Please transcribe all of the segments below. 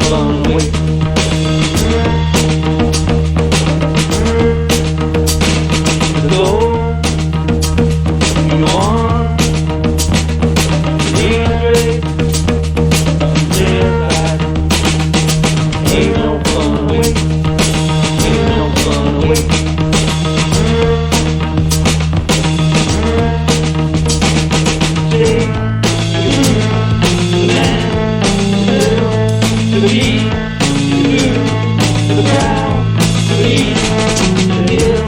gonna wait. The door you want, ain't great, ain't no fun wait, ain't no fun wait. To the beat, to the boom, to the ground, to the east, to the hill.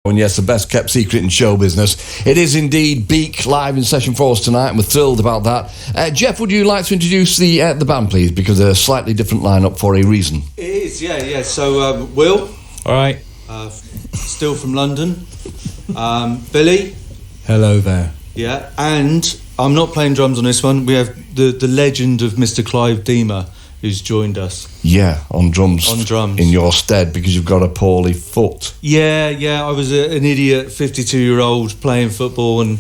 And yes, the best kept secret in show business. It is indeed Beak live in session for us tonight, and we're thrilled about that. Jeff, would you like to introduce the band, please? Because they're a slightly different lineup for a reason. It is, yeah. So, Will. All right. Still from London. Billy. Hello there. Yeah, and I'm not playing drums on this one. We have the legend of Mr. Clive Deemer, who's joined us. Yeah, on drums. On drums. In your stead, because you've got a poorly foot. Yeah, I was an idiot 52-year-old playing football, and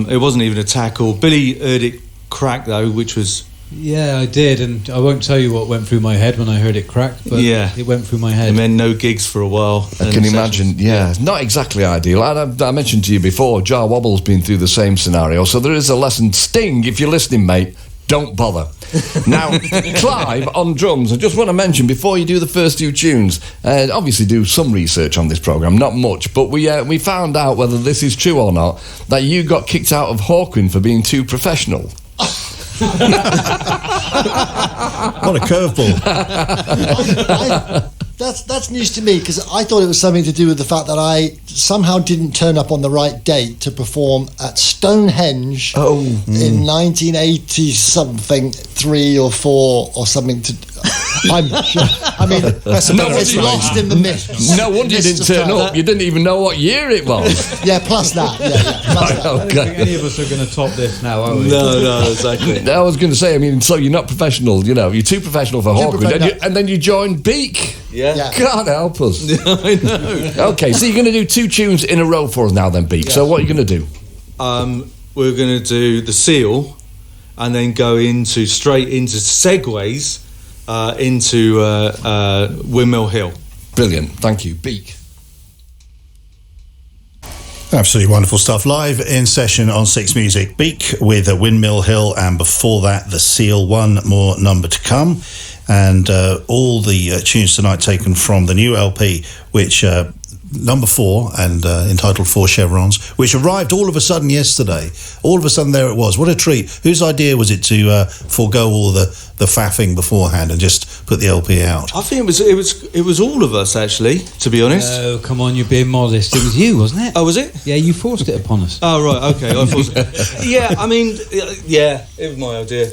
it wasn't even a tackle. Billy heard it crack, though, which was... Yeah, I did, and I won't tell you what went through my head when I heard it crack, but yeah, it went through my head. And then no gigs for a while. I can imagine, yeah. Not exactly ideal. I mentioned to you before, Jar Wobble's been through the same scenario, so there is a lesson. Sting, if you're listening, mate, don't bother. Now, Clive on drums, I just want to mention, before you do the first two tunes, obviously do some research on this programme, not much, but we found out, whether this is true or not, that you got kicked out of Hawkwind for being too professional. What a curveball. That's news to me, because I thought it was something to do with the fact that I somehow didn't turn up on the right date to perform at Stonehenge in 1980 something, 3 or 4 or something. I'm not sure. I mean, it's lost in the mist. No wonder you didn't turn up. You didn't even know what year it was. Yeah, plus that. Yeah. Plus that. I don't think any of us are going to top this now, are we? No, exactly. I was going to say, I mean, so you're not professional, you're too professional for Hawkwind, and then you joined Beak. Yeah. God help us. I know. Okay, so you're going to do 2 tunes in a row for us now then, Beak. Yeah. So what are you going to do? We're going to do The Seal, and then go straight into segues into Windmill Hill. Brilliant, thank you. Beak. Absolutely wonderful stuff. Live in session on Six Music. Beak with a Windmill Hill, and before that, The Seal, one more number to come. And all the tunes tonight taken from the new LP, which number 4 and entitled 4 Chevrons, which arrived all of a sudden yesterday. All of a sudden there it was. What a treat. Whose idea was it to forego all the faffing beforehand and just put the LP out? I think it was all of us, actually, to be honest. Oh, come on, you're being modest. It was you, wasn't it? Oh, was it? Yeah, you forced it upon us. Oh, right, okay. I thought, yeah, I mean, yeah, it was my idea.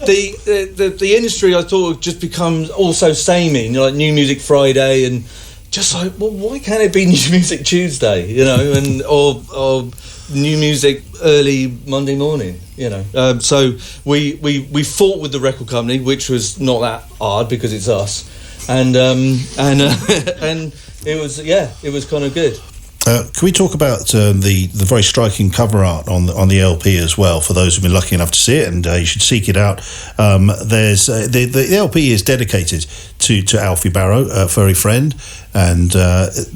The industry, I thought, just becomes also samey, like New Music Friday, and just like, well, why can't it be New Music Tuesday, you know, and or New Music early Monday morning, you know. So we fought with the record company, which was not that hard because it's us, and it was kind of good. Can we talk about the very striking cover art on the LP as well, for those who've been lucky enough to see it, and you should seek it out. There's the LP is dedicated to Alfie Barrow, a furry friend and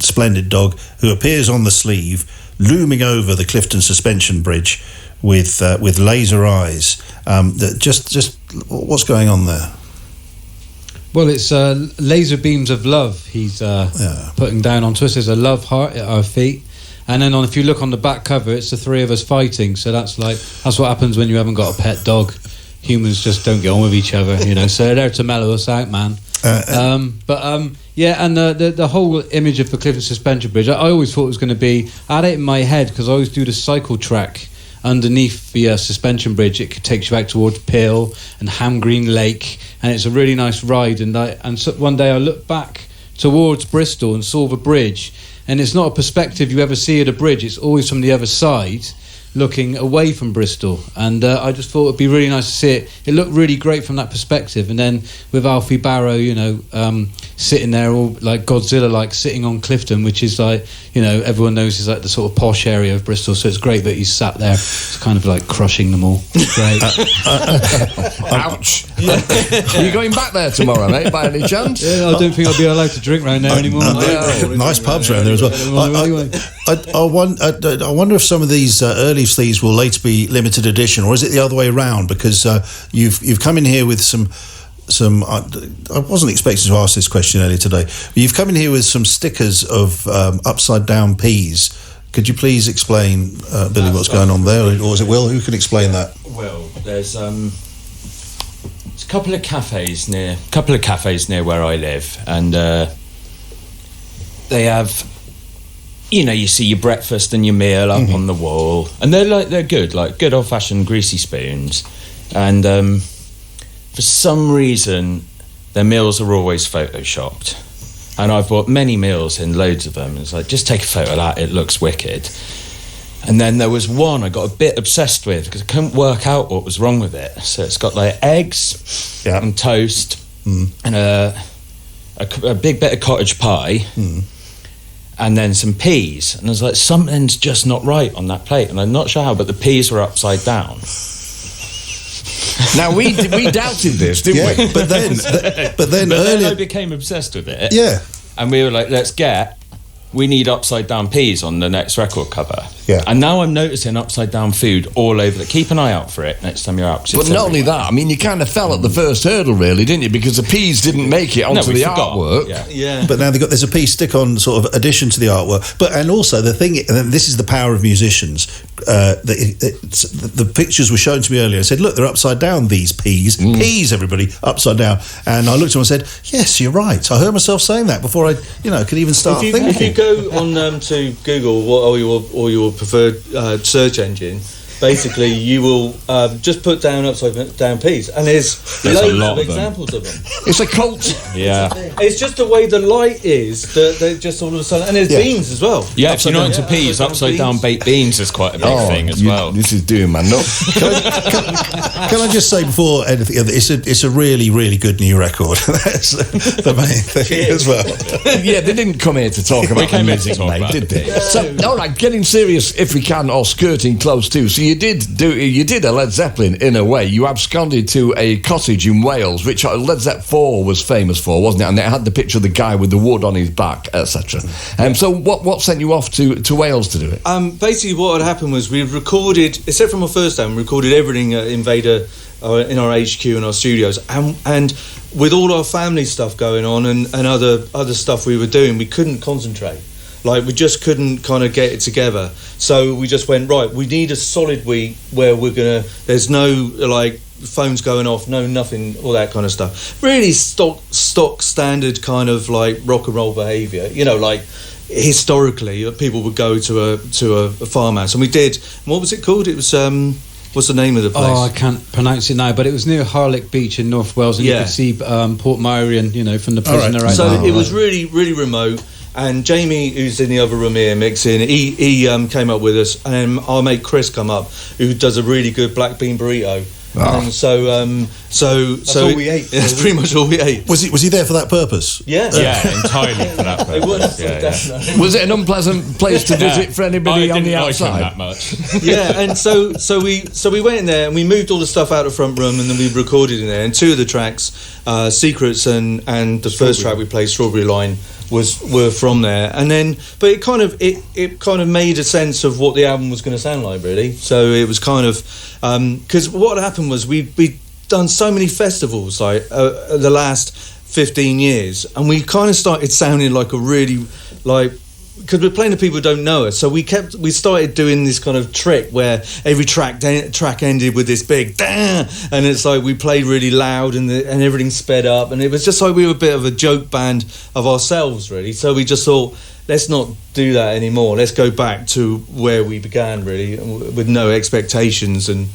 splendid dog, who appears on the sleeve, looming over the Clifton Suspension Bridge with laser eyes. Just what's going on there? Well, it's laser beams of love he's putting down onto us. There's a love heart at our feet. And then if you look on the back cover, it's the 3 of us fighting. So that's what happens when you haven't got a pet dog. Humans just don't get on with each other, you know. So they're there to mellow us out, man. Yeah, and the whole image of the Clifton Suspension Bridge, I always thought it was going to be... I had it in my head, because I always do the cycle track underneath the suspension bridge. It takes you out towards Peel and Ham Green Lake, and it's a really nice ride. And so one day I looked back towards Bristol and saw the bridge, and it's not a perspective you ever see at a bridge. It's always from the other side, looking away from Bristol, and I just thought it'd be really nice to see it. It looked really great from that perspective, and then with Alfie Barrow, you know, sitting there all like Godzilla, like sitting on Clifton, which is like, you know, everyone knows is like the sort of posh area of Bristol, so it's great that he's sat there. It's kind of like crushing them all. Great. Ouch. Are you going back there tomorrow, mate, by any chance? Yeah, I don't think I'll be allowed to drink round there anymore. Nice pubs around there as well. I wonder if some of these early sleeves will later be limited edition, or is it the other way around? Because you've come in here with some. I wasn't expecting to ask this question earlier today, but you've come in here with some stickers of upside down peas. Could you please explain, Billy, what's going on there, or is it Will? Who can explain that? Well, there's a couple of cafes near where I live, and they have, you know, you see your breakfast and your meal up on the wall, and they're good, like good old fashioned greasy spoons, and for some reason their meals are always photoshopped, and I've bought many meals in, loads of them, and it's like, just take a photo of that, it looks wicked. And then there was one I got a bit obsessed with because I couldn't work out what was wrong with it. So it's got like eggs and toast and a big bit of cottage pie and then some peas, and I was like, something's just not right on that plate, and I'm not sure how, but the peas were upside down. Now we doubted this, didn't we? But then I became obsessed with it. Yeah. And we were like, we need upside down peas on the next record cover. Yeah. And now I'm noticing upside down food all over. Keep an eye out for it next time you're out. But not only that, I mean, you kind of fell at the first hurdle, really, didn't you? Because the peas didn't make it onto the artwork. Yeah. But now there's a pea stick-on sort of addition to the artwork. And also the thing, and this is the power of musicians. The pictures were shown to me earlier. I said, look, they're upside down, these peas. Peas, everybody, upside down. And I looked at them and said, yes, you're right. I heard myself saying that before I, could even start thinking. If you go on to Google or your preferred search engine, basically you will just put down upside down peas, and there's loads of examples of them. It's a cult. Yeah. It's just the way the light is that they just all of a sudden, and there's beans as well. Yeah, if you're not into peas, upside down baked beans is quite a big thing as well. This is doom, man. No. Can I just say before anything, it's a really, really good new record. That's the main thing as well. Yeah, they didn't come here to talk about the music, mate, did they? So, all right, getting serious if we can, or skirting close too. So you did a Led Zeppelin in a way. You absconded to a cottage in Wales, which Led Zeppelin 4 was famous for, wasn't it? And it had the picture of the guy with the wood on his back, etc. So what sent you off to Wales to do it? Basically, what had happened was we recorded, except from our first album, we recorded everything at Invader in our HQ and our studios, and with all our family stuff going on and other stuff we were doing, we couldn't concentrate. Like, we just couldn't kind of get it together. So we just went, right, we need a solid week where there's no, like, phones going off, no nothing, all that kind of stuff. Really stock standard kind of, like, rock and roll behaviour. You know, like, historically, people would go to a farmhouse. And we did, what was it called? It was... what's the name of the place? Oh, I can't pronounce it now, but it was near Harlech Beach in North Wales, and you could see Port Merion, from the prisoner. Right. So it was really, really remote. And Jamie, who's in the other room here mixing, he came up with us, and our mate Chris come up, who does a really good black bean burrito. And so that's all we ate. That's pretty much all we ate. Was he there for that purpose? Yeah, entirely for that purpose. It was. Yeah. Was it an unpleasant place to visit for anybody on the outside? That much. Yeah, and so we went in there and we moved all the stuff out of the front room, and then we recorded in there. And two of the tracks, Secrets and the first track we played, Strawberry Line, were from there. And then, but it kind of made a sense of what the album was going to sound like, really. So it was kind of because what happened was we'd done so many festivals like the last 15 years, and we kind of started sounding like a really, like, because we're playing to people who don't know us, so we started doing this kind of trick where every track ended with this big "dah," and it's like we played really loud and everything sped up, and it was just like we were a bit of a joke band of ourselves, really. So we just thought, let's not do that anymore. Let's go back to where we began, really, with no expectations and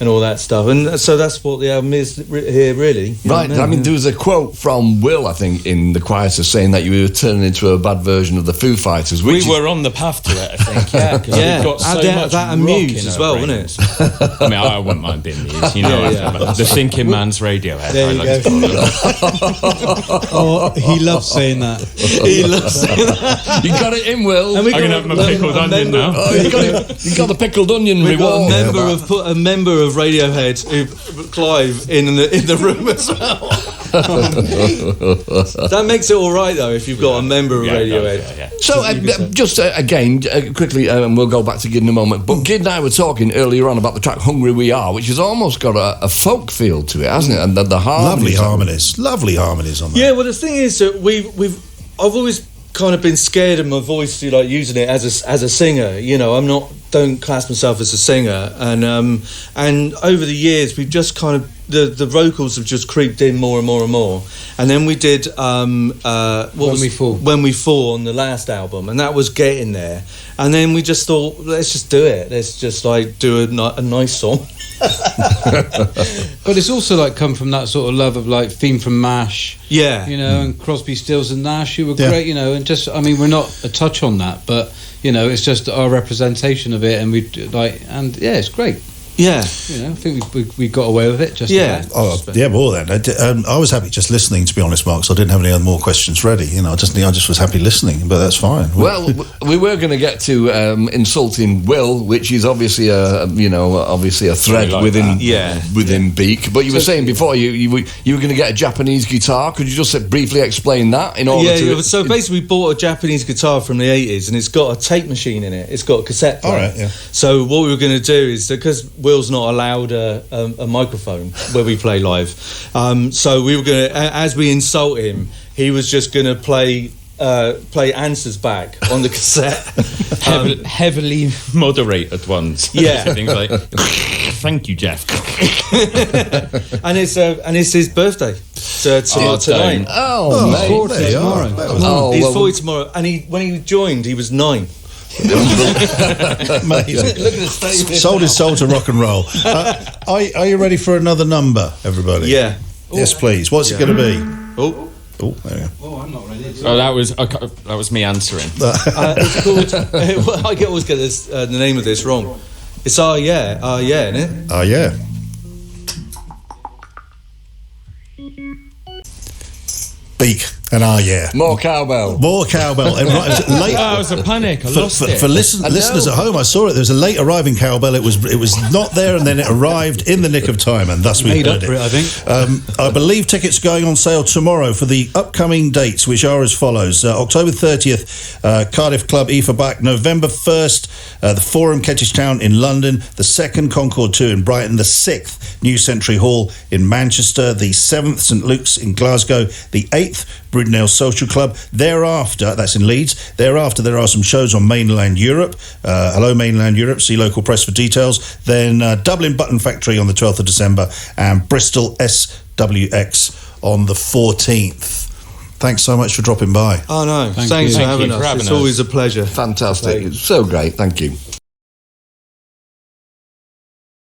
all that stuff. And so that's what the album is here, really. Right. I mean, there was a quote from Will, I think, in The Quietus, saying that you were turning into a bad version of the Foo Fighters. We were on the path to it, I think. Yeah, because we've got so much that and Muse as well, wasn't it? I mean, I wouldn't mind being Muse. The thinking man's Radiohead. There you Oh, he loves saying that. He loves saying that. You got it in, Will. And we I'm going to have my pickled onion now. Oh, you got the pickled onion We've got reward. a member of Radiohead, Clive, in the room as well. That makes it all right, though, if you've got a member of Radiohead. Yeah. So, just again, quickly, and we'll go back to Gid in a moment, but Gid and I were talking earlier on about the track Hungry We Are, which has almost got a folk feel to it, hasn't it? And the harmonies. Lovely harmonies on that. Yeah, well, the thing is that I've always kind of been scared of my voice, like using it as a singer. Don't class myself as a singer, and over the years we've just kind of the vocals have just creeped in more and more and more. And then we did When We Fall on the last album, and that was getting there. And then we just thought, let's just do it. Let's just like do a nice song. But it's also like come from that sort of love of like Theme from MASH, and Crosby, Stills and Nash, who were great, and just, I mean, we're not a touch on that, but it's just our representation of it, and it's great. Yeah, I think we got away with it. Just more than I was happy just listening, to be honest, Mark. So I didn't have any other more questions ready. I just was happy listening, but that's fine. Well, we were going to get to insulting Will, which is obviously a thread within Beak. But you were saying before you were going to get a Japanese guitar. Could you just briefly explain that? So basically, we bought a Japanese guitar from the 80s, and it's got a tape machine in it. It's got a cassette player. All right, yeah. So what we were going to do is, because Will's not allowed a microphone where we play live, so we were going to, as we insult him, he was just going to play answers back on the cassette, heavily moderated ones. Yeah, things like, "Thank you, Jeff," and it's his birthday tonight. He's 40 tomorrow, and when he joined, he was 9. Amazing. Look at his face. Sold his soul to rock and roll. Are you ready for another number, everybody? Yeah. Yes, please. What's it going to be? Oh, there we go. Oh, I'm not ready. Oh, that was me answering. It's called. I always get the name of this wrong. It's isn't it? Oh yeah. Beak and more cowbell. And late, it was a panic. I lost it. For listeners at home, I saw it. There was a late arriving cowbell. It was not there, and then it arrived in the nick of time, and thus we made heard up for it. I think. I believe tickets are going on sale tomorrow for the upcoming dates, which are as follows: October 30th, Cardiff Club E for Back; November 1st, the Forum Kentish Town in London; the 2nd Concord 2 in Brighton; the 6th New Century Hall in Manchester; the 7th St Luke's in Glasgow; the 8th Bridnell Social Club. Thereafter, that's in Leeds. Thereafter, there are some shows on mainland Europe. Hello, mainland Europe. See local press for details. Then Dublin Button Factory on the 12th of December and Bristol SWX on the 14th. Thanks so much for dropping by. Oh, no. Thank Thanks you. for Thank having you for us. having It's us. always a pleasure. Fantastic. It's so great. Thank you.